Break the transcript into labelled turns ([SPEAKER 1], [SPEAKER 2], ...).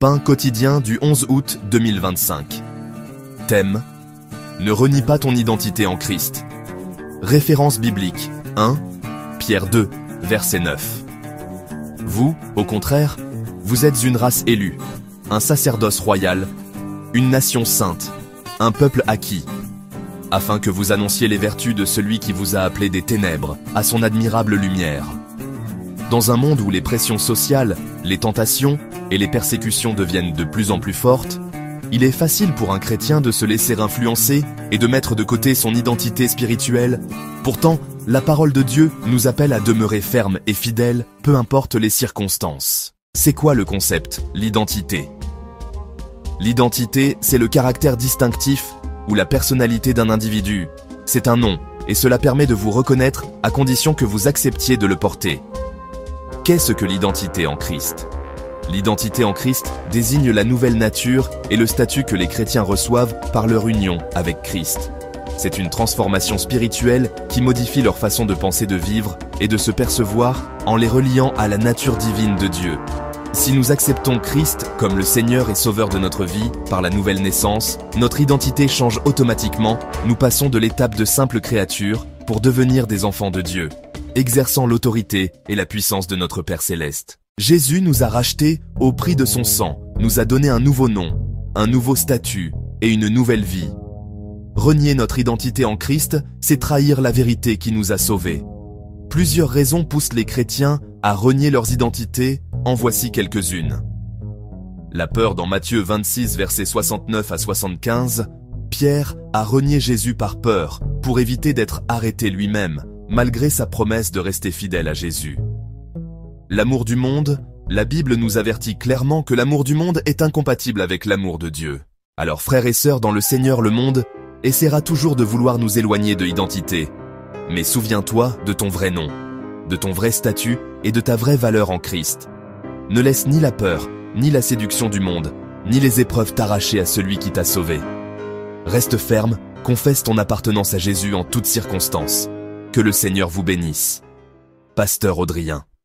[SPEAKER 1] Pain quotidien du 11 août 2025. Thème: ne renie pas ton identité en Christ. Référence biblique 1 Pierre 2, verset 9. Vous, au contraire, vous êtes une race élue, un sacerdoce royal, une nation sainte, un peuple acquis, afin que vous annonciez les vertus de celui qui vous a appelé des ténèbres à son admirable lumière. Dans un monde où les pressions sociales, les tentations et les persécutions deviennent de plus en plus fortes, il est facile pour un chrétien de se laisser influencer et de mettre de côté son identité spirituelle. Pourtant, la parole de Dieu nous appelle à demeurer fermes et fidèles, peu importe les circonstances. C'est quoi le concept, l'identité? L'identité, c'est le caractère distinctif ou la personnalité d'un individu. C'est un nom, et cela permet de vous reconnaître à condition que vous acceptiez de le porter. Qu'est-ce que l'identité en Christ? L'identité en Christ désigne la nouvelle nature et le statut que les chrétiens reçoivent par leur union avec Christ. C'est une transformation spirituelle qui modifie leur façon de penser, de vivre et de se percevoir en les reliant à la nature divine de Dieu. Si nous acceptons Christ comme le Seigneur et Sauveur de notre vie par la nouvelle naissance, notre identité change automatiquement. Nous passons de l'étape de simple créature pour devenir des enfants de Dieu, exerçant l'autorité et la puissance de notre Père Céleste. Jésus nous a rachetés au prix de son sang, nous a donné un nouveau nom, un nouveau statut et une nouvelle vie. Renier notre identité en Christ, c'est trahir la vérité qui nous a sauvés. Plusieurs raisons poussent les chrétiens à renier leurs identités, en voici quelques-unes. La peur dans Matthieu 26, versets 69 à 75, Pierre a renié Jésus par peur, pour éviter d'être arrêté lui-même, malgré sa promesse de rester fidèle à Jésus. L'amour du monde, la Bible nous avertit clairement que l'amour du monde est incompatible avec l'amour de Dieu. Alors frères et sœurs dans le Seigneur, le monde essaiera toujours de vouloir nous éloigner de l'identité. Mais souviens-toi de ton vrai nom, de ton vrai statut et de ta vraie valeur en Christ. Ne laisse ni la peur, ni la séduction du monde, ni les épreuves t'arracher à celui qui t'a sauvé. Reste ferme, confesse ton appartenance à Jésus en toutes circonstances. Que le Seigneur vous bénisse. Pasteur Audrien.